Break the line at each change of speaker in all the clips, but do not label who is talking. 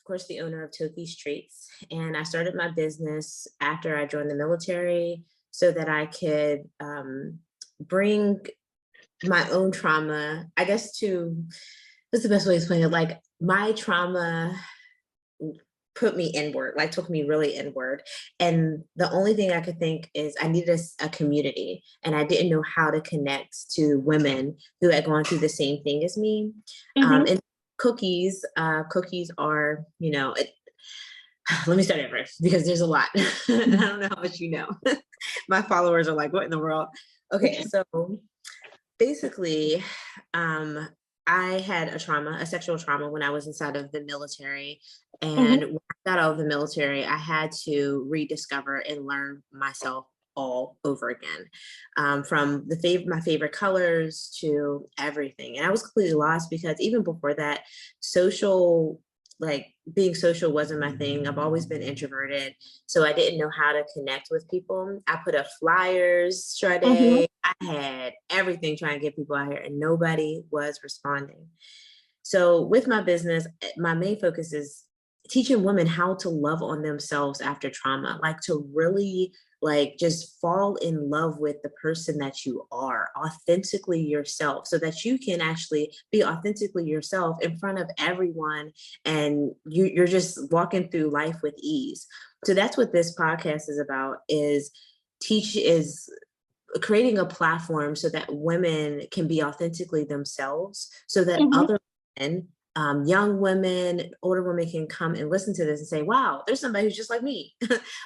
course, the owner of Toki's Treats, and I started my business after I joined the military so that I could bring my own trauma, I guess, to what's the best way to explain it? Like my trauma put me inward, like took me really inward. And the only thing I could think is I needed a community, and I didn't know how to connect to women who had gone through the same thing as me.
Mm-hmm.
And cookies are, let me start at first because there's a lot. I don't know how much you know. My followers are like, what in the world? Okay, so basically, um, I had a sexual trauma when I was inside of the military.
Mm-hmm.
And when I got out of the military, I had to rediscover and learn myself all over again, from my favorite colors to everything. And I was completely lost because even before that, social, like being social wasn't my thing. I've always been introverted. So I didn't know how to connect with people. I put up flyers,
Mm-hmm.
Chardae. I had everything trying to get people out here and nobody was responding. So with my business, my main focus is teaching women how to love on themselves after trauma, like to really like just fall in love with the person that you are, authentically yourself, so that you can actually be authentically yourself in front of everyone, and you're just walking through life with ease. So that's what this podcast is about, is creating a platform so that women can be authentically themselves, so that
Mm-hmm.
other women, young women, older women can come and listen to this and say, wow, there's somebody who's just like me.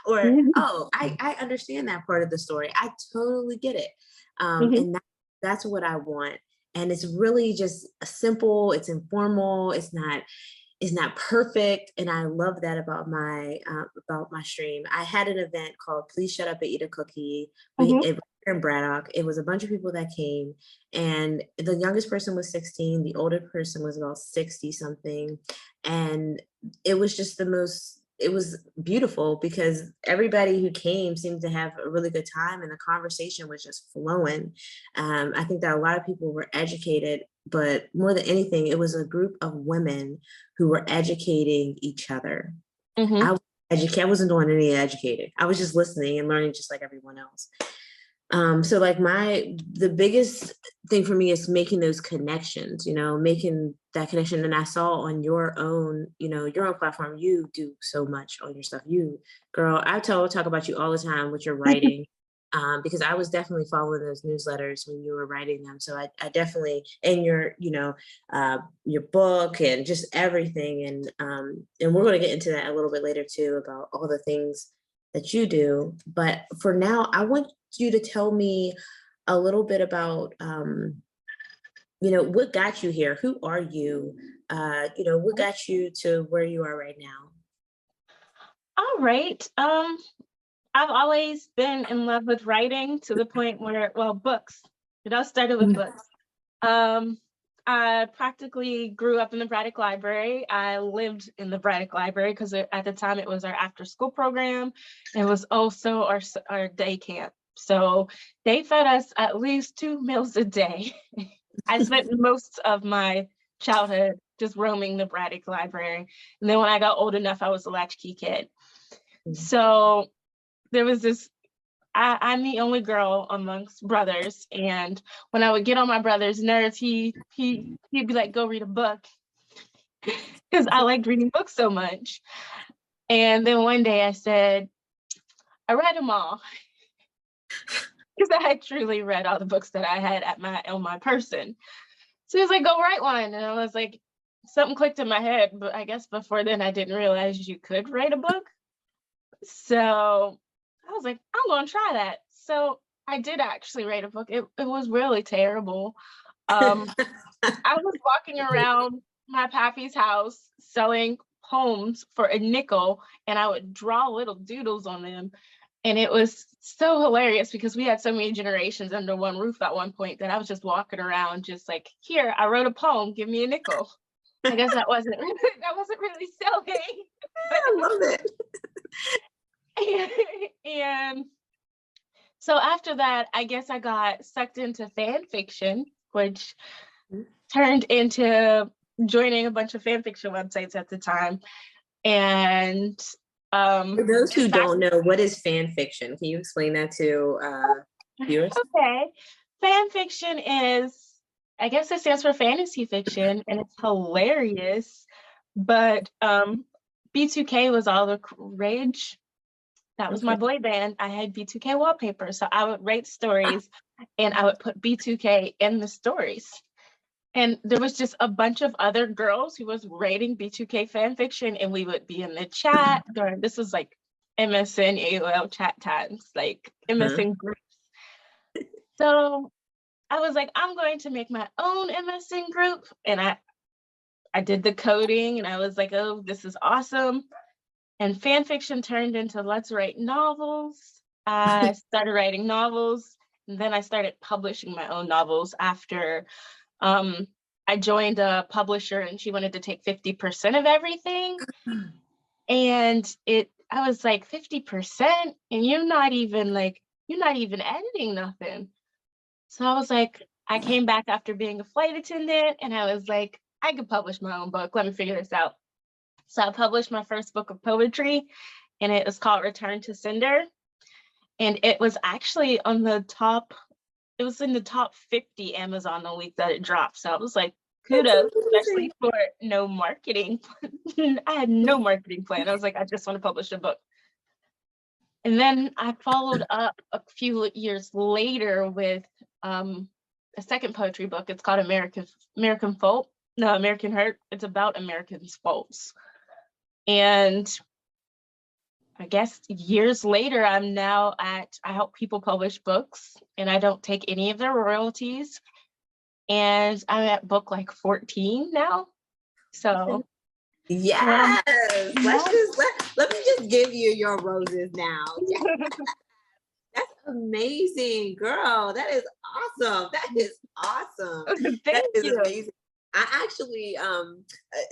Or, oh, I understand that part of the story. I totally get it.
Mm-hmm.
That's what I want. And it's really just simple, it's informal, it's not perfect, and I love that about my stream. I had an event called "Please Shut Up and Eat a Cookie."
Mm-hmm.
It was here in Braddock. It was a bunch of people that came, and the youngest person was 16. The older person was about 60 something, and it was just the most. It was beautiful because everybody who came seemed to have a really good time, and the conversation was just flowing. I think that a lot of people were educated, but more than anything, it was a group of women who were educating each other.
Mm-hmm.
I I wasn't doing any educating. I was just listening and learning just like everyone else. So like the biggest thing for me is making those connections, making that connection. And I saw on your own platform, you do so much on your stuff. You, girl, talk about you all the time with your writing. Because I was definitely following those newsletters when you were writing them. So I definitely, and your book and just everything. And we're going to get into that a little bit later too, about all the things that you do. But for now, I want you to tell me a little bit about, what got you here? Who are you? What got you to where you are right now?
All right. I've always been in love with writing to the point where, well, books. It all started with books. Um, I practically grew up in the Braddock Library. I lived in the Braddock Library because at the time it was our after school program. It was also our day camp. So they fed us at least 2 meals a day. I spent most of my childhood just roaming the Braddock Library. And then when I got old enough, I was a latchkey kid. So there was this, I'm the only girl amongst brothers, and when I would get on my brother's nerves, he'd be like, "Go read a book," because I liked reading books so much. And then one day I said, I read them all, because I had truly read all the books that I had on my person. So he was like, "Go write one," and I was like, something clicked in my head, but I guess before then I didn't realize you could write a book. So I was like, I'm going to try that. So I did actually write a book. It was really terrible. Um, I was walking around my pappy's house selling poems for a nickel, and I would draw little doodles on them. And it was so hilarious because we had so many generations under one roof at one point that I was just walking around just like, here, I wrote a poem, give me a nickel. I guess that wasn't really selling. But
I love it.
and so after that, I guess I got sucked into fan fiction, which turned into joining a bunch of fan fiction websites at the time. And
For those
in
who
fact,
don't know, what is fan fiction? Can you explain that to viewers?
okay, fan fiction is, I guess it stands for fantasy fiction, and it's hilarious. But B2K was all the rage. That was my
Okay.
boy band. I had B2K wallpaper, so I would write stories, and I would put B2K in the stories. And there was just a bunch of other girls who was writing B2K fan fiction, and we would be in the chat during, this was like MSN, AOL chat times, like
Uh-huh.
MSN groups. So I was like, I'm going to make my own MSN group. And I did the coding, and I was like, oh, this is awesome. And fan fiction turned into let's write novels. I started writing novels, and then I started publishing my own novels after I joined a publisher, and she wanted to take 50% of everything. And I was like, 50%? And you're not even editing nothing. So I was like, I came back after being a flight attendant, and I was like, I could publish my own book. Let me figure this out. So I published my first book of poetry, and it was called Return to Sender. And it was actually it was in the top 50 Amazon the week that it dropped. So I was like,
That's
kudos,
amazing.
especially for no marketing. I had no marketing plan. I was like, I just want to publish a book. And then I followed up a few years later with a second poetry book. It's called American Folk. No, American Hurt. It's about Americans' faults. And I guess years later, I help people publish books, and I don't take any of their royalties. And I'm at book like 14 now. So
Yes.
yeah.
Let me just give you your roses now. Yes. That's amazing, girl. That is awesome. That is awesome. That
Thank
is
you.
amazing. I actually,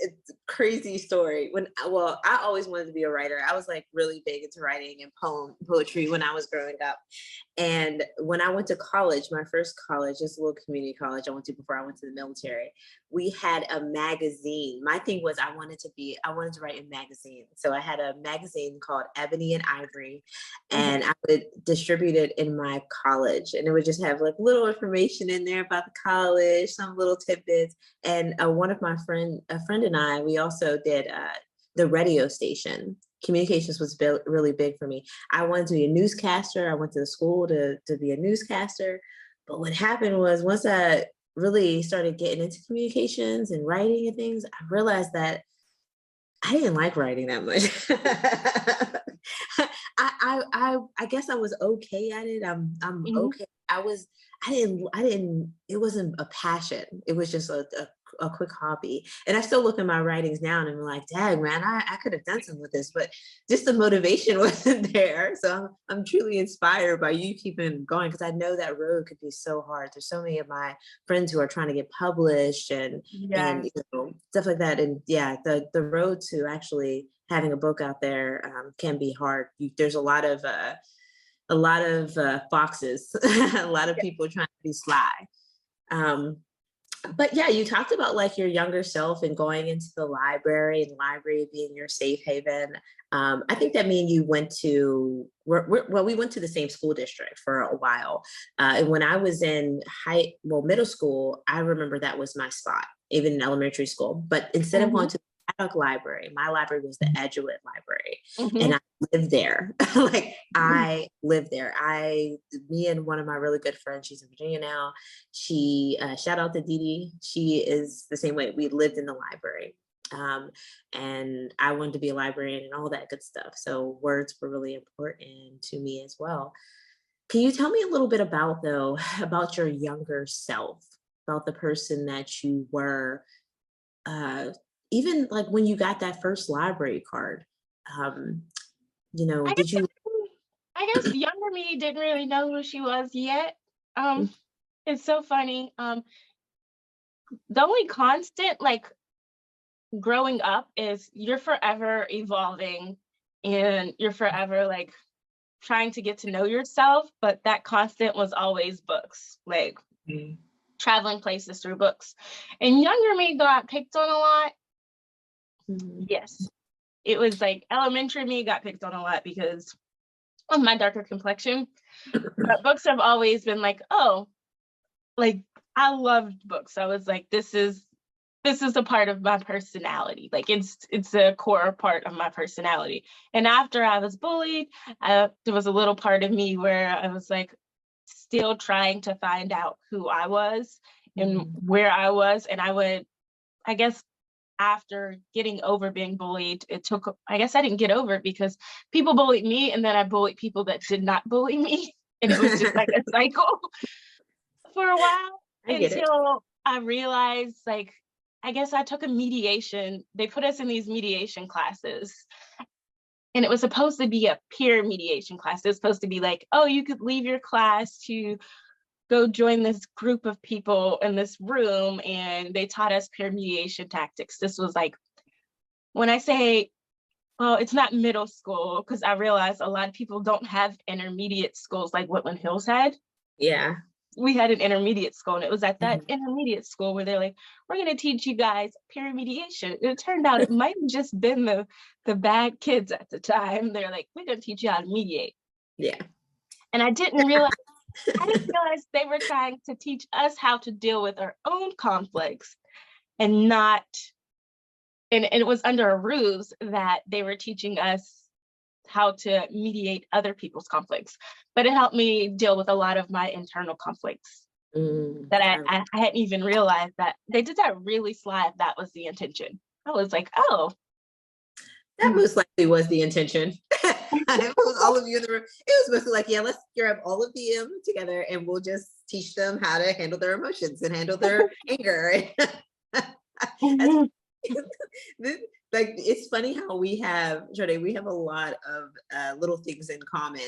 it's a crazy story. I always wanted to be a writer. I was like really big into writing and poetry when I was growing up. And when I went to college, my first college, just a little community college I went to before I went to the military, we had a magazine. My thing was I wanted to write in magazine. So I had a magazine called Ebony and Ivory, and I would distribute it in my college, and it would just have like little information in there about the college, some little tidbits. And one of a friend and I, we also did the radio station. Communications was really big for me. I wanted to be a newscaster. I went to the school to be a newscaster. But what happened was once I really started getting into communications and writing and things, I realized that I didn't like writing that much. I guess I was okay at it. I'm
Mhm.
okay. I didn't, it wasn't a passion. It was just a quick hobby. And I still look at my writings now and I'm like, dang man, I could have done something with this, but just the motivation wasn't there. So I'm truly inspired by you keeping going, because I know that road could be so hard. There's so many of my friends who are trying to get published and
Yes.
stuff like that. And yeah, the road to actually having a book out there can be hard. There's a lot of foxes, a lot of people trying to be sly. Um, but yeah, you talked about like your younger self and going into the library, and library being your safe haven. I think that me and you went to, we went to the same school district for a while. And when I was in middle school, I remember that was my spot, even in elementary school. But instead of going
Mhm.
to the adult library, my library was the Edgewood Library. And
Mhm.
I lived there. Like I lived there. Me and one of my really good friends, she's in Virginia now. She, shout out to Dee Dee. She is the same way. We lived in the library. And I wanted to be a librarian and all that good stuff. So words were really important to me as well. Can you tell me a little bit about though, about your younger self, about the person that you were, uh, even like when you got that first library card, um,
I
did
guess
you?
I guess younger me didn't really know who she was yet. Um, it's so funny. The only constant like growing up is you're forever evolving, and you're forever like trying to get to know yourself, but that constant was always books, like
Mhm.
traveling places through books. And younger me got picked on a lot.
Mhm.
Yes. it was like elementary me got picked on a lot because of my darker complexion. But books have always been like, oh, like I loved books. I was like, this is a part of my personality. Like it's a core part of my personality. And after I was bullied, there was a little part of me where I was like still trying to find out who I was and where I was. And I guess after getting over being bullied, I guess I didn't get over it because people bullied me and then I bullied people that did not bully me. And it was just like a cycle for a while until I realized, like, I guess I took a mediation. They put us in these mediation classes. And it was supposed to be a peer mediation class. It was supposed to be like, oh, you could leave your class to go join this group of people in this room. And they taught us peer mediation tactics. This was like, when I say, well, it's not middle school, because I realized a lot of people don't have intermediate schools like Woodland Hills had.
Yeah.
We had an intermediate school, and it was at that intermediate school where they're like, we're going to teach you guys peer mediation. And it turned out it might have just been the bad kids at the time. They're like, we're going to teach you how to mediate.
Yeah.
And I didn't realize they were trying to teach us how to deal with our own conflicts and not, and it was under a ruse that they were teaching us how to mediate other people's conflicts. But it helped me deal with a lot of my internal conflicts that I hadn't even realized that they did that really sly if that was the intention. I was like, oh.
That most likely was the intention. It was all of you in the room. It was mostly like, yeah, let's grab all of them together and we'll just teach them how to handle their emotions and handle their anger. Like, it's funny how we have, Chardae, we have a lot of little things in common.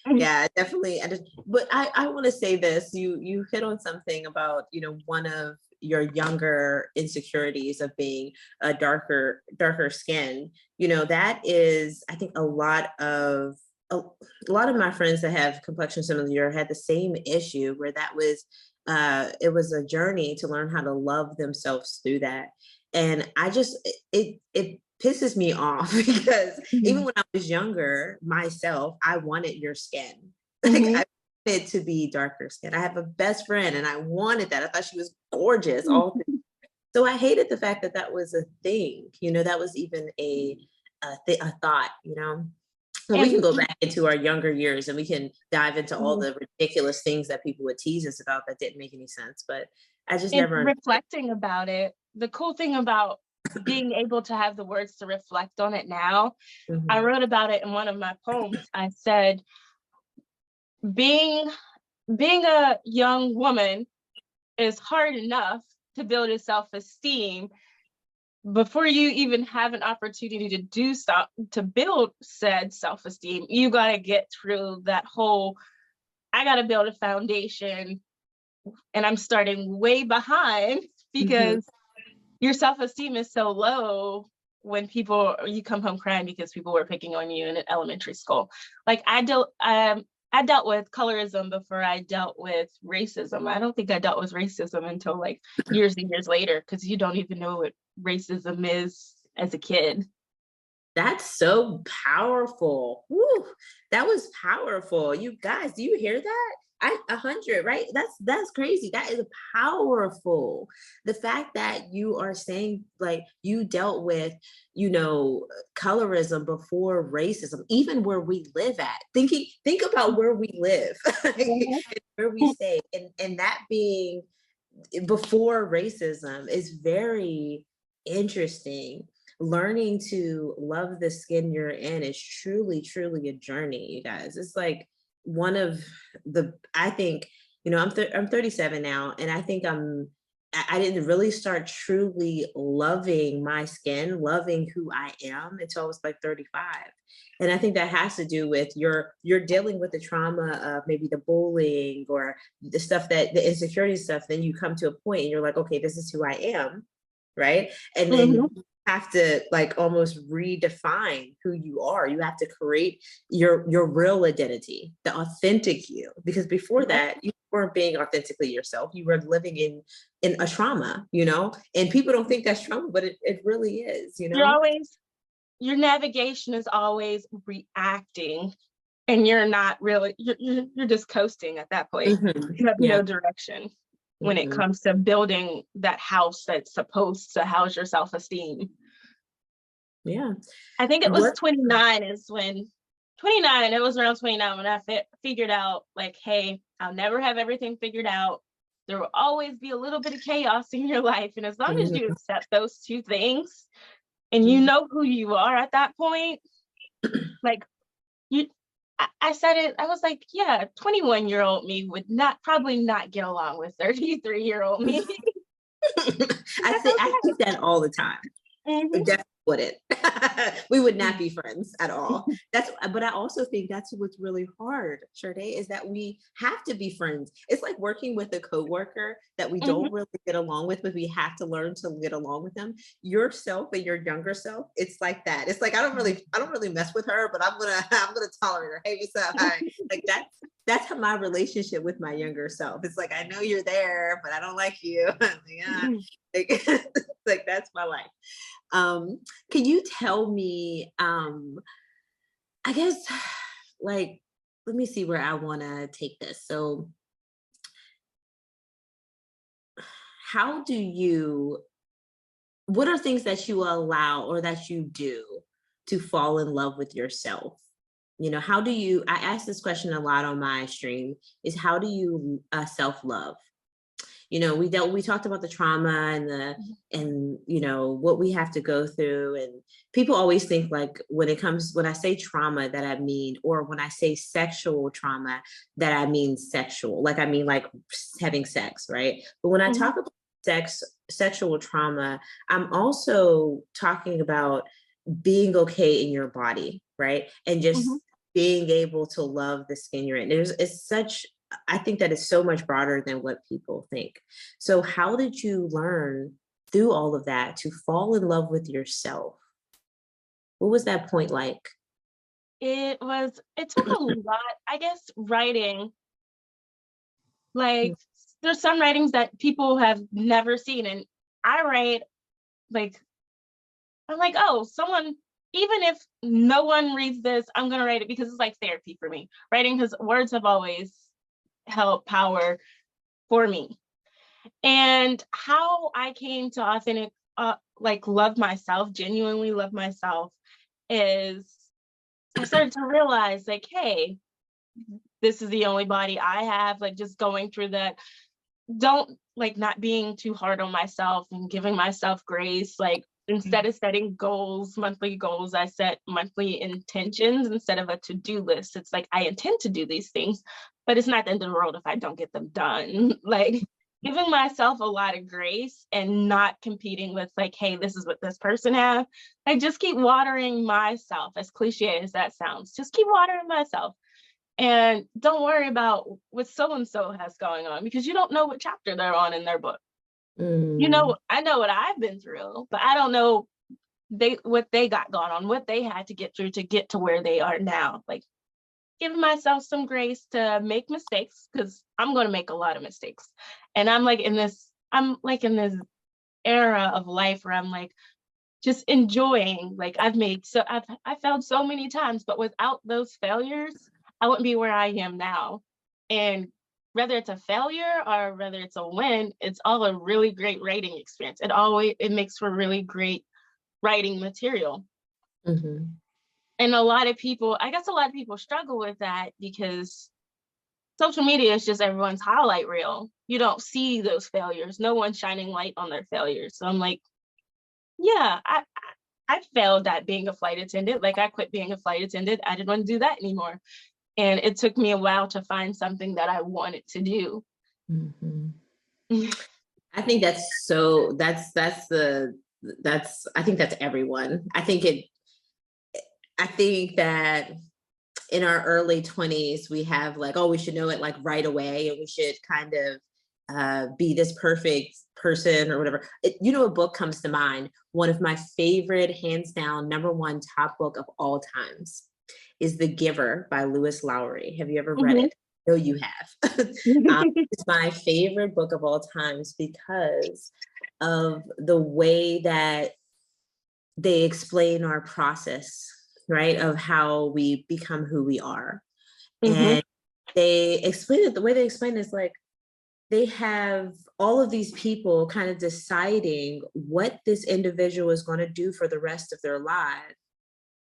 And yeah, definitely. But I want to say this, you hit on something about, one of your younger insecurities of being a darker skin, that is, I think a lot of my friends that have complexion similar to yours had the same issue where that was, it was a journey to learn how to love themselves through that. And I just, it pisses me off because even when I was younger myself, I wanted your skin. Like, I wanted to be darker skin. I have a best friend and I wanted that. I thought she was gorgeous. So I hated the fact that that was a thing, that was even a thought, And we can go back into our younger years and we can dive into all the ridiculous things that people would tease us about that didn't make any sense. But I just never
reflecting about it. The cool thing about being able to have the words to reflect on it now, I wrote about it in one of my poems. I said, being a young woman is hard enough to build a self-esteem. Before you even have an opportunity to do stuff to build said self-esteem, you got to get through that whole, I got to build a foundation, and I'm starting way behind because your self-esteem is so low when you come home crying because people were picking on you in elementary school. Like I dealt with colorism before I dealt with racism. I don't think I dealt with racism until like years and years later, because you don't even know what racism is as a kid.
That's so powerful. Woo, that was powerful. You guys, do you hear that? 100, right? That's crazy. That is powerful. The fact that you are saying like you dealt with, colorism before racism, even where we live at. Think about where we live, and where we stay, and that being before racism is very interesting. Learning to love the skin you're in is truly, truly a journey, you guys. It's like one of I think, I'm 37 now, and I think I didn't really start truly loving my skin, loving who I am until I was like 35. And I think that has to do with you're dealing with the trauma of maybe the bullying or the stuff the insecurity stuff. Then you come to a point and you're like, okay, this is who I am. Right. And then you have to like almost redefine who you are. You have to create your real identity, the authentic you, because before that you weren't being authentically yourself. You were living in a trauma, and people don't think that's trauma, but it really is,
your navigation is always reacting, and you're not really, you're just coasting at that point.
Mm-hmm.
You have
Yeah.
no direction when it
Mm-hmm.
comes to building that house that's supposed to house your self-esteem.
Yeah.
I think it was
What?
29 is when 29, it was around 29 when I figured out, like, hey, I'll never have everything figured out. There will always be a little bit of chaos in your life. And as long as you accept those two things and you know who you are at that point, like, I said it, I was like, yeah, 21-year-old me would probably not get along with 33-year-old me.
I think that all the time.
Mm-hmm.
Definitely wouldn't. We would not be friends at all. But I also think that's what's really hard, Chardae, is that we have to be friends. It's like working with a coworker that we don't really get along with, but we have to learn to get along with them. Yourself and your younger self, it's like that. It's like I don't really mess with her, but I'm gonna tolerate her. Hey, what's up? Hi. Like that's how my relationship with my younger self. It's like I know you're there, but I don't like you. Yeah. Like that's my life. Can you tell me, I guess, like, let me see where I want to take this. So what are things that you allow or that you do to fall in love with yourself? You know, I ask this question a lot on my stream, is how do you self-love? You know, we talked about the trauma and you know what we have to go through, and people always think like when I say trauma that I mean, or when I say sexual trauma that I mean sexual, like I mean like having sex, right? But when I talk about sexual trauma, I'm also talking about being okay in your body, right? And just being able to love the skin you're in. I think that is so much broader than what people think. So how did you learn through all of that to fall in love with yourself? What was that point like?
It took a lot, I guess, writing. Like, there's some writings that people have never seen, and I write, like, I'm like, oh, even if no one reads this, I'm gonna write it because it's like therapy for me. Writing, because words have always held power for me. And how I came to authentic, like love myself, genuinely love myself, is I started to realize like, hey, this is the only body I have, like just going through that. Don't like not being too hard on myself and giving myself grace. Like instead of setting monthly goals, I set monthly intentions instead of a to-do list. It's like I intend to do these things, but it's not the end of the world if I don't get them done. Like giving myself a lot of grace and not competing with like, hey, this is what this person have. I just keep watering myself, as cliche as that sounds. Just keep watering myself. And don't worry about what so-and-so has going on because you don't know what chapter they're on in their book. You know, I know what I've been through, but I don't know what they got going on, what they had to get through to get to where they are now. Like giving myself some grace to make mistakes because I'm going to make a lot of mistakes. And I'm like in this era of life where I'm like just enjoying, like I failed so many times, but without those failures, I wouldn't be where I am now. And whether it's a failure or whether it's a win, it's all a really great writing experience. It makes for really great writing material. And a lot of people struggle with that because social media is just everyone's highlight reel. You don't see those failures. No one's shining light on their failures. So I'm like, yeah, I failed at being a flight attendant. Like I quit being a flight attendant. I didn't want to do that anymore. And it took me a while to find something that I wanted to do.
I think I think that's everyone. I think that in our early 20s, we have like, oh, we should know it like right away. And we should kind of be this perfect person or whatever. A book comes to mind. One of my favorite, hands down, #1 top book of all times is The Giver by Lewis Lowry. Have you ever read it? No, you have. It's my favorite book of all times because of the way that they explain our process, right, of how we become who we are.
Mm-hmm.
And they explain it, the way they explain it is like, they have all of these people kind of deciding what this individual is going to do for the rest of their lives.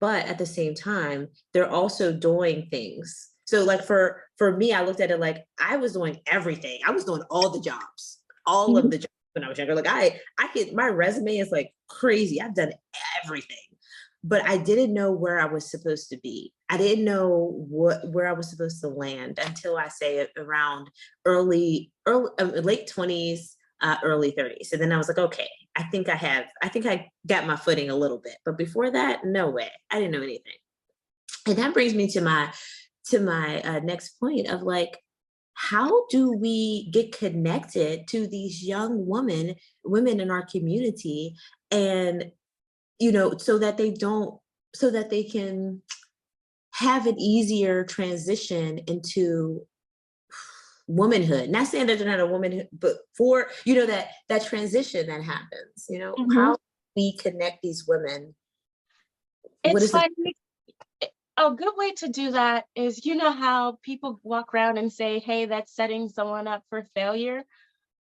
But at the same time, they're also doing things. So like for me, I looked at it like I was doing everything. I was doing all the jobs, all of the jobs when I was younger. Like I could, my resume is like crazy. I've done everything. But I didn't know where I was supposed to be. I didn't know where I was supposed to land until I say around late 20s, early 30s. And then I was like, okay, I think I got my footing a little bit. But before that, no way. I didn't know anything. And that brings me to my next point of like, how do we get connected to these young women in our community, and so that they can have an easier transition into womanhood. Not saying that they're not a woman, but for, that transition that happens,
Mm-hmm.
how we connect these women. What
It's
is the
funny. A good way to do that is, you know how people walk around and say, hey, that's setting someone up for failure.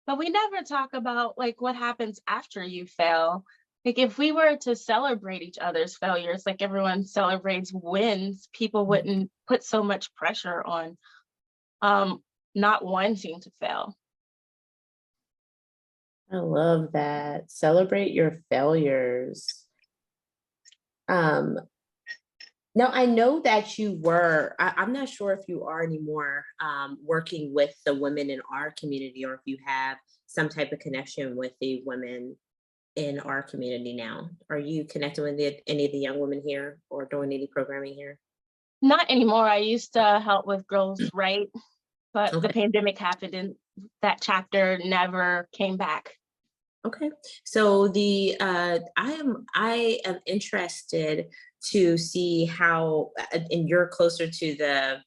But we never talk about like what happens after you fail. Like if we were to celebrate each other's failures, like everyone celebrates wins, people wouldn't put so much pressure on not wanting to fail.
I love that. Celebrate your failures. Um, Now, I know that I'm not sure if you are anymore, working with the women in our community, or if you have some type of connection with the women in our community now. Are you connected with any of the young women here or doing any programming here?
Not anymore. I used to help with Girls Right, but the
Okay.
pandemic happened and that chapter never came back.
Okay. So I am interested to see how, and you're closer to the,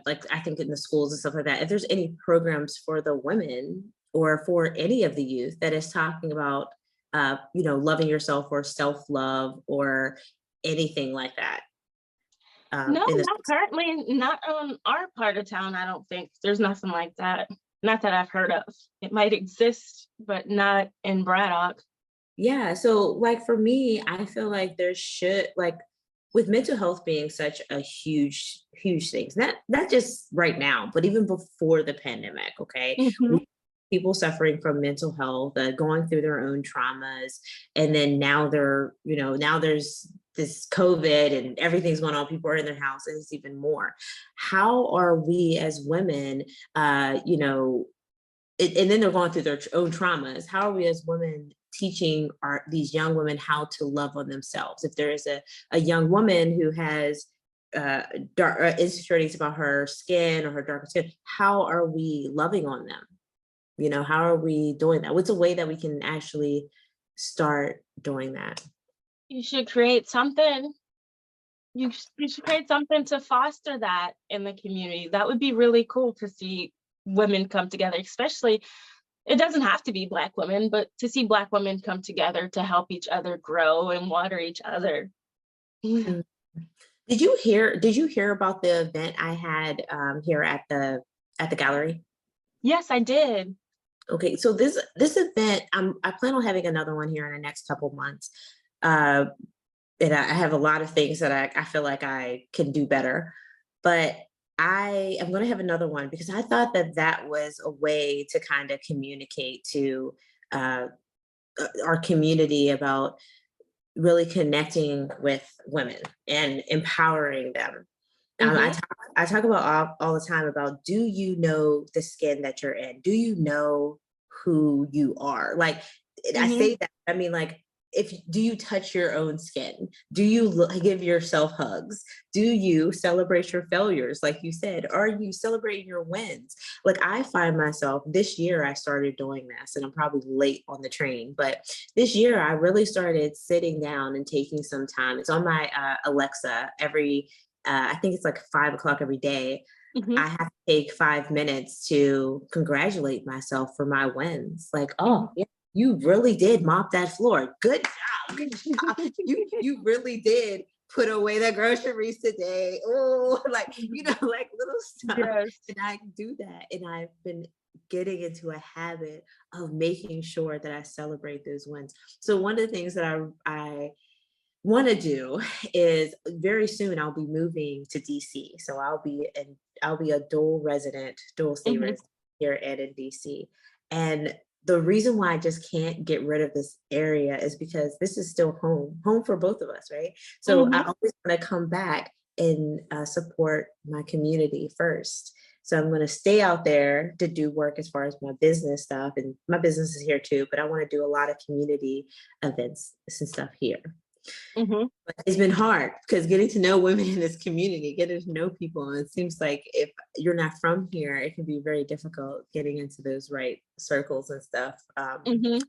like, I think in the schools and stuff like that, if there's any programs for the women or for any of the youth that is talking about, loving yourself or self-love or anything like that.
No,
In this,
not currently, not on our part of town. I don't think there's nothing like that. Not that I've heard of. It might exist, but not in Braddock.
yeah. So like for me, I feel like there should, like, with mental health being such a huge, huge thing, not just right now, but even before the pandemic. Okay.
Hmm.
People suffering from mental health, going through their own traumas, and then now there's this COVID and everything's going on. People are in their houses even more. How are we as women, and then they're going through their own traumas? How are we as women teaching these young women how to love on themselves? If there is a young woman who has dark insecurities about her skin or her darker skin, how are we loving on them? How are we doing that? What's a way that we can actually start doing that?
You should create something. You should create something to foster that in the community. That would be really cool to see women come together, especially it doesn't have to be Black women, but to see Black women come together to help each other grow and water each other.
Mm. Did you hear about the event I had, here at the gallery?
Yes, I did.
Okay, so this event, I plan on having another one here in the next couple months. Uh, and I have a lot of things that I feel like I can do better, but I am going to have another one because I thought that that was a way to kind of communicate to, uh, our community about really connecting with women and empowering them. I
Hmm.
talk about all the time about, do you know the skin that you're in? Do you know who you are? Like, I
Hmm.
say that, I mean, like, if do you touch your own skin? Do you give yourself hugs? Do you celebrate your failures? Like you said, are you celebrating your wins? Like, I find myself this year, I started doing this, and I'm probably late on the train, but this year I really started sitting down and taking some time. It's on my Alexa every I think it's like 5 o'clock every day.
Hmm.
I have to take 5 minutes to congratulate myself for my wins. Like,
Hmm.
oh, yeah. you really did mop that floor. Good job. Good job. You really did put away the groceries today. Oh, like, like little stuff.
Yes.
And I do that. And I've been getting into a habit of making sure that I celebrate those wins. So one of the things that I want to do is very soon I'll be moving to DC. So I'll be a dual state
Mhm.
resident here and in DC. And the reason why I just can't get rid of this area is because this is still home for both of us, right? So I
Mhm.
always want to come back and support my community first. So I'm going to stay out there to do work as far as my business stuff, and my business is here too. But I want to do a lot of community events and stuff here.
Mhm.
But it's been hard because getting to know women in this community, getting to know people, and it seems like if you're not from here, it can be very difficult getting into those right circles and stuff,
Mhm.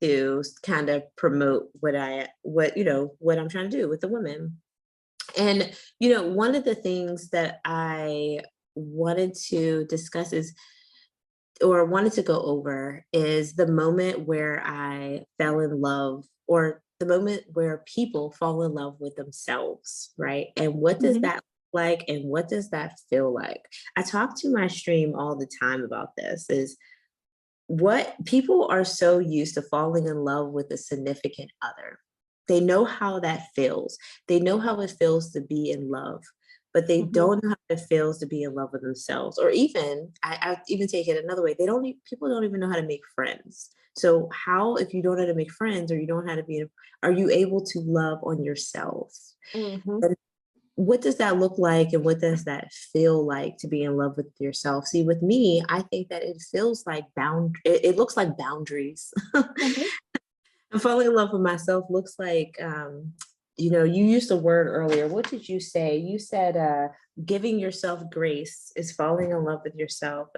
to kind of promote what I'm trying to do with the women. And one of the things that I wanted to discuss is, or wanted to go over, is the moment where I fell in love, or the moment where people fall in love with themselves, right? And what does
Mhm.
that look like, and what does that feel like? I talk to my stream all the time about this, is what people are so used to falling in love with a significant other. They know how that feels. They know how it feels to be in love, but they
Mhm.
don't know how it feels to be in love with themselves. Or even, I even take it another way. People don't even know how to make friends. So how, if you don't know how to make friends, or you don't know how to be, are you able to love on yourself?
Mhm.
And what does that look like, and what does that feel like to be in love with yourself? See, with me, I think that it feels like it looks like boundaries.
Mhm.
And falling in love with myself looks like, you used a word earlier. What did you say? You said giving yourself grace is falling in love with yourself.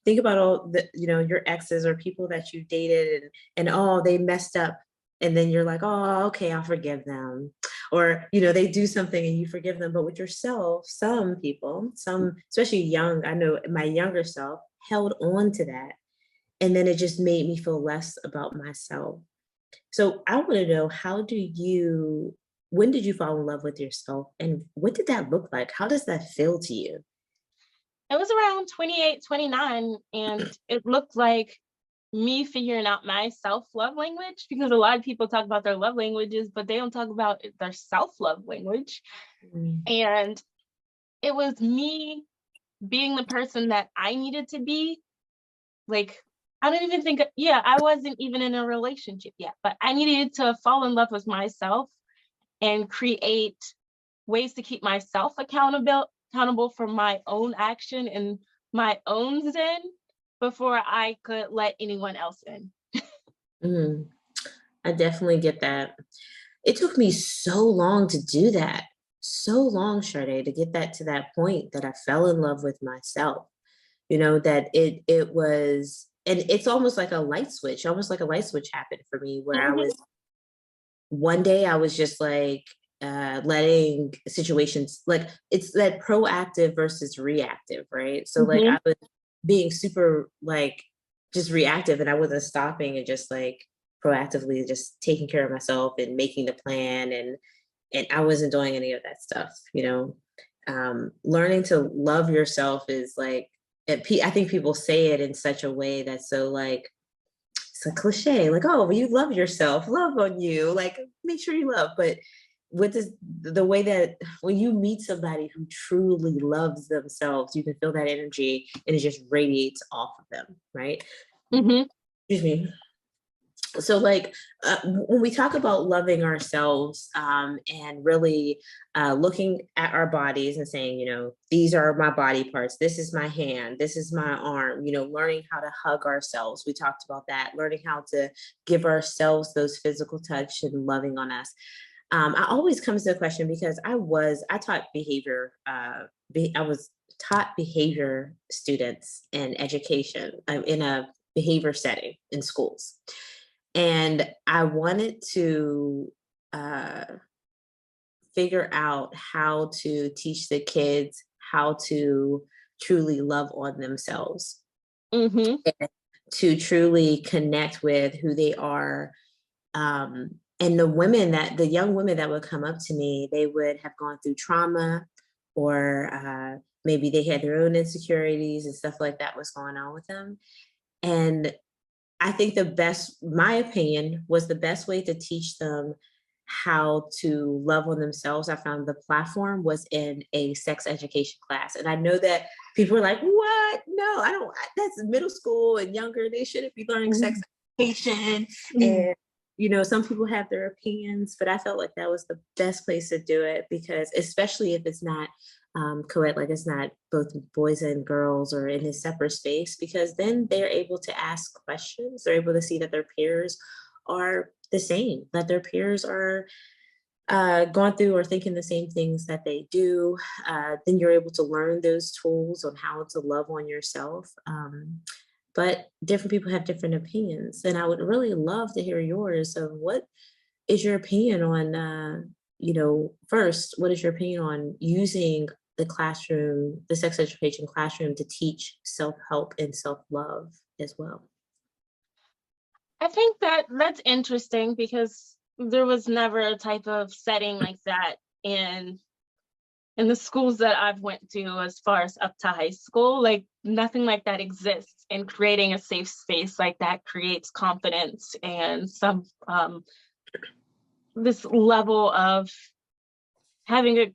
Think about all the, your exes or people that you dated, and oh, they messed up. And then you're like, oh, okay, I'll forgive them. Or, they do something and you forgive them. But with yourself, some people, especially young, I know my younger self held on to that. And then it just made me feel less about myself. So I want to know, when did you fall in love with yourself, and what did that look like? How does that feel to you?
It was around 28, 29, and it looked like me figuring out my self-love language, because a lot of people talk about their love languages, but they don't talk about their self-love language.
Mm,
And it was me being the person that I needed to be. Like, I don't even think, yeah, I wasn't even in a relationship yet, but I needed to fall in love with myself and create ways to keep myself accountable for my own action and my own zen before I could let anyone else in.
mm, I definitely get that. It took me so long to do that. So long, Chardae, to get that to that point that I fell in love with myself. That it was, and it's almost like a light switch happened for me, where
Mhm.
one day I was just like, letting situations, like, it's that proactive versus reactive, right? So like
Mhm.
I was being super, like, just reactive, and I wasn't stopping and just like proactively just taking care of myself and making the plan, and I wasn't doing any of that stuff. Learning to love yourself is like, I think people say it in such a way that's so like, it's a cliche, like, oh, well, you love yourself, love on you, like, make sure you love. But what does the way that when you meet somebody who truly loves themselves, you can feel that energy and it just radiates off of them, right?
Mhm.
Excuse me. So like, when we talk about loving ourselves, and really looking at our bodies and saying, these are my body parts, this is my hand, this is my arm, learning how to hug ourselves, we talked about that, learning how to give ourselves those physical touch and loving on us. I always comes to the question, because I taught behavior, I was taught behavior students in education, in a behavior setting in schools. And I wanted to uh, figure out how to teach the kids how to truly love on themselves.
Mhm.
to truly connect with who they are. And the young women that would come up to me, they would have gone through trauma, or maybe they had their own insecurities and stuff like that was going on with them. And I think my opinion was the best way to teach them how to love on themselves. I found the platform was in a sex education class. And I know that people are like, what? No, I don't, that's middle school and younger. They shouldn't be learning sex education. And, some people have their opinions, but I felt like that was the best place to do it, because especially if it's not co-ed, like it's not both boys and girls or in a separate space, because then they're able to ask questions. They're able to see that their peers are the same, that their peers are going through or thinking the same things that they do. Then you're able to learn those tools on how to love on yourself. But different people have different opinions, and I would really love to hear yours. Of what is your opinion on, first, what is your opinion on using the classroom, the sex education classroom, to teach self-help and self-love as well?
I think that's interesting, because there was never a type of setting like that in the schools that I've went to, as far as up to high school. Like, nothing like that exists, and creating a safe space like that creates confidence and some this level of having a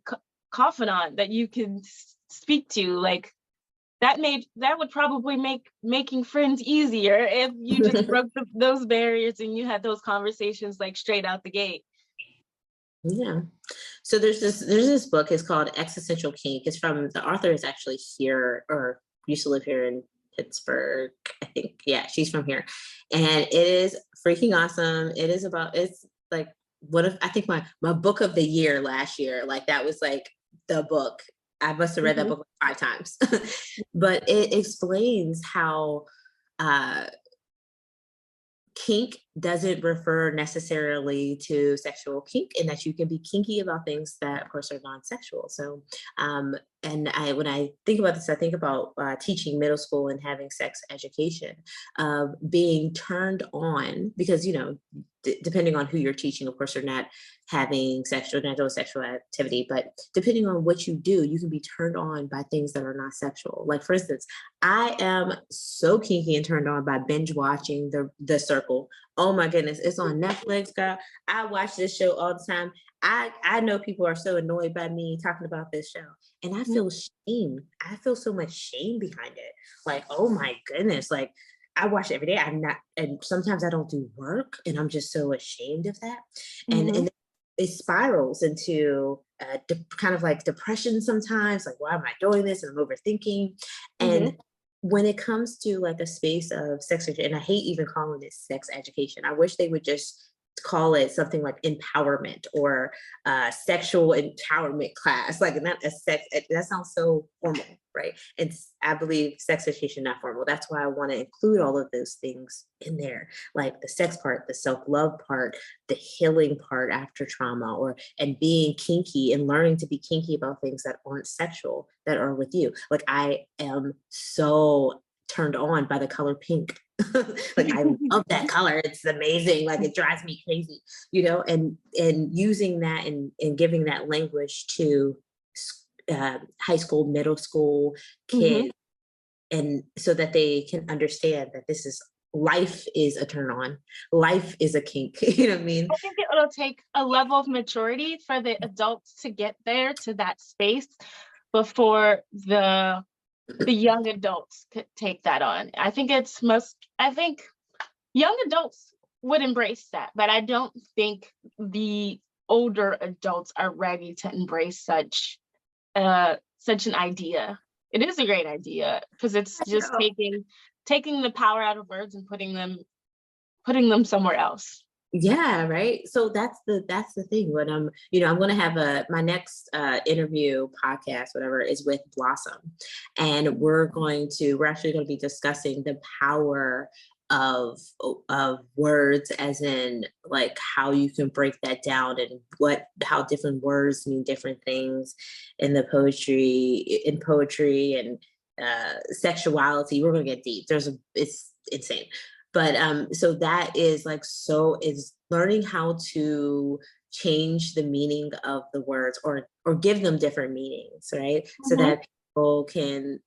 confidant that you can speak to. Like, that would probably make making friends easier if you just broke those barriers and you had those conversations like straight out the gate.
Yeah. So there's this book. It's called Existential Kink. It's from, the author is actually here, or used to live here in Pittsburgh, I think. Yeah, she's from here. And it is freaking awesome. It's like I think my book of the year last year, like that was like the book. I must have read that book like 5 times. But it explains how kink doesn't refer necessarily to sexual kink, and that you can be kinky about things that, of course, are non-sexual. So, when I think about this, I think about teaching middle school and having sex education, being turned on, because, depending on who you're teaching, of course, you're not having sexual activity, but depending on what you do, you can be turned on by things that are not sexual. Like, for instance, I am so kinky and turned on by binge watching the Circle. Oh my goodness, it's on Netflix, girl. I watch this show all the time. I know people are so annoyed by me talking about this show, and I feel shame. I feel so much shame behind it. Like, oh my goodness, like, I watch it every day. And sometimes I don't do work, and I'm just so ashamed of that. And it spirals into kind of like depression sometimes. Like, why am I doing this? And I'm overthinking. And when it comes to like a space of sex education, and I hate even calling it sex education. I wish they would just call it something like empowerment, or sexual empowerment class. Like, not a sex, that sounds so formal, right? I believe sex education, not formal. That's why I want to include all of those things in there, like the sex part, the self-love part, the healing part after trauma, and being kinky and learning to be kinky about things that aren't sexual, that are with you. Like, I am so turned on by the color pink. Like, I love that color. It's amazing. Like, it drives me crazy, and using that and giving that language to high school, middle school kids, and so that they can understand that life is a turn on. Life is a kink. You know what I mean?
I think it'll take a level of maturity for the adults to get there, to that space, before the young adults could take that on. I think young adults would embrace that, but I don't think the older adults are ready to embrace such an idea. It is a great idea, because it's just taking the power out of words and putting them somewhere else.
Yeah, right. So that's the thing. When I'm going to have my next interview podcast, whatever, is with Blossom, and we're actually going to be discussing the power of words, as in like how you can break that down, and how different words mean different things in poetry and sexuality. We're going to get deep. insane. But so that is like, so is learning how to change the meaning of the words, or give them different meanings, right? So
Mhm.
that people can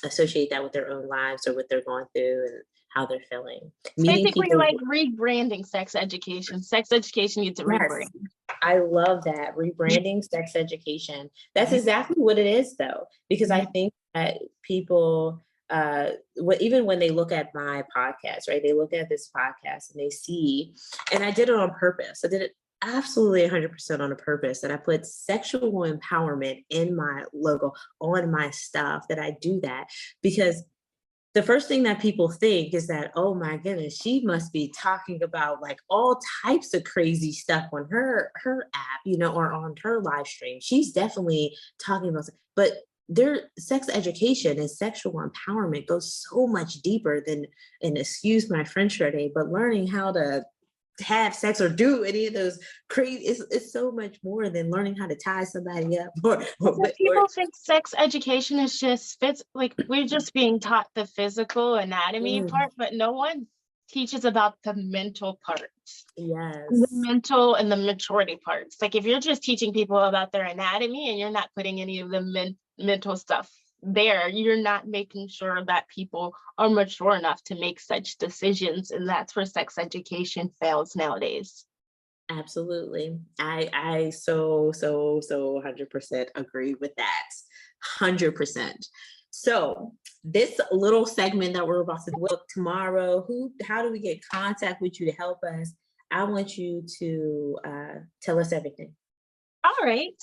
associate that with their own lives or what they're going through and how they're feeling.
It's
Meeting
basically
people.
like rebranding sex education. Sex education needs to
Yes,
rebrand.
I love that. Rebranding sex education. That's exactly what it is, though, because I think that people, even when they look at my podcast, right, they look at this podcast and they see, and I did it on purpose. I did it absolutely 100% on a purpose, that I put sexual empowerment in my logo, on my stuff, that I do that because the first thing that people think is that, oh my goodness, she must be talking about like all types of crazy stuff on her app, or on her live stream. She's definitely talking about, but their sex education and sexual empowerment goes so much deeper than, and excuse my French, Chardae, but learning how to have sex or do any of those crazy, it's so much more than learning how to tie somebody up
People think sex education is just like we're just being taught the physical anatomy part, but no one teaches about the mental parts. The
yes,
mental and the maturity parts. Like if you're just teaching people about their anatomy and you're not putting any of the mental stuff there, you're not making sure that people are mature enough to make such decisions. And that's where sex education fails nowadays.
absolutely. I so 100% agree with that. 100%. So this little segment that we're about to do tomorrow, how do we get contact with you to help us? I want you to tell us everything.
All right.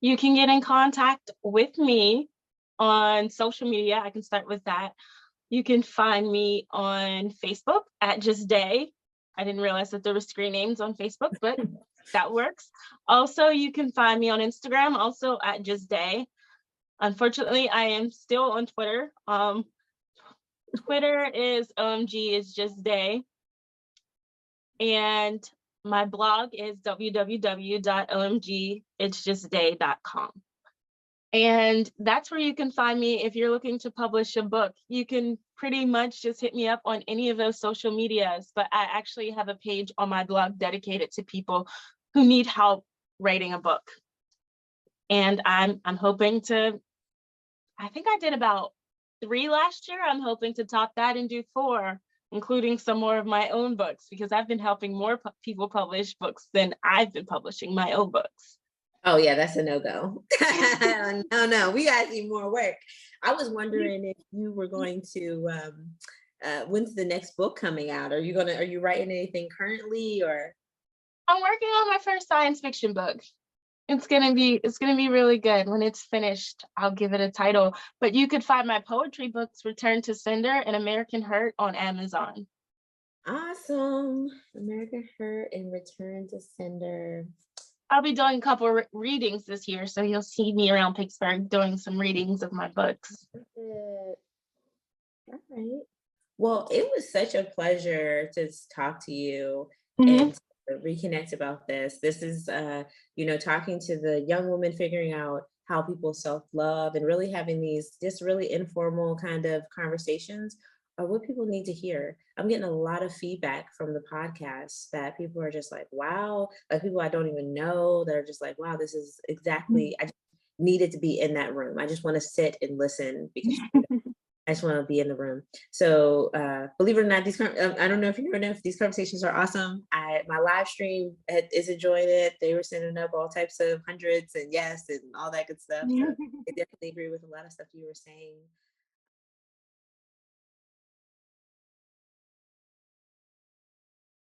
You can get in contact with me on social media. I can start with that. You can find me on Facebook at Just Day. I didn't realize that there were screen names on Facebook, but that works. Also, you can find me on Instagram, also at Just Day. Unfortunately, I am still on Twitter. Twitter is OMG is Just Day. And my blog is www.omgitsjustday.com. And that's where you can find me if you're looking to publish a book. You can pretty much just hit me up on any of those social medias, but I actually have a page on my blog dedicated to people who need help writing a book. And I'm hoping to, I think I did about 3 last year. I'm hoping to top that and do 4, including some more of my own books, because I've been helping more people publish books than I've been publishing my own books.
Oh yeah, that's a no-go. No, we gotta see more work. I was wondering if you were going to, when's the next book coming out? Are you writing anything currently, or?
I'm working on my first science fiction book. It's gonna be really good. When it's finished, I'll give it a title. But you could find my poetry books, Return to Sender and American Hurt, on Amazon.
Awesome. American Hurt and Return to Sender.
I'll be doing a couple readings this year, so you'll see me around Pittsburgh doing some readings of my books.
All right. Well, it was such a pleasure to talk to you and to reconnect about this. This is, talking to the young woman, figuring out how people self-love and really having these just really informal kind of conversations are what people need to hear. I'm getting a lot of feedback from the podcast that people are just like, wow, like people I don't even know that are just like, wow, this is exactly, I just needed to be in that room. I just want to sit and listen because I just want to be in the room. So believe it or not, I don't know if you know if these conversations are awesome. My live stream is enjoying it. They were sending up all types of hundreds and yes and all that good stuff. So I definitely agree with a lot of stuff you were saying.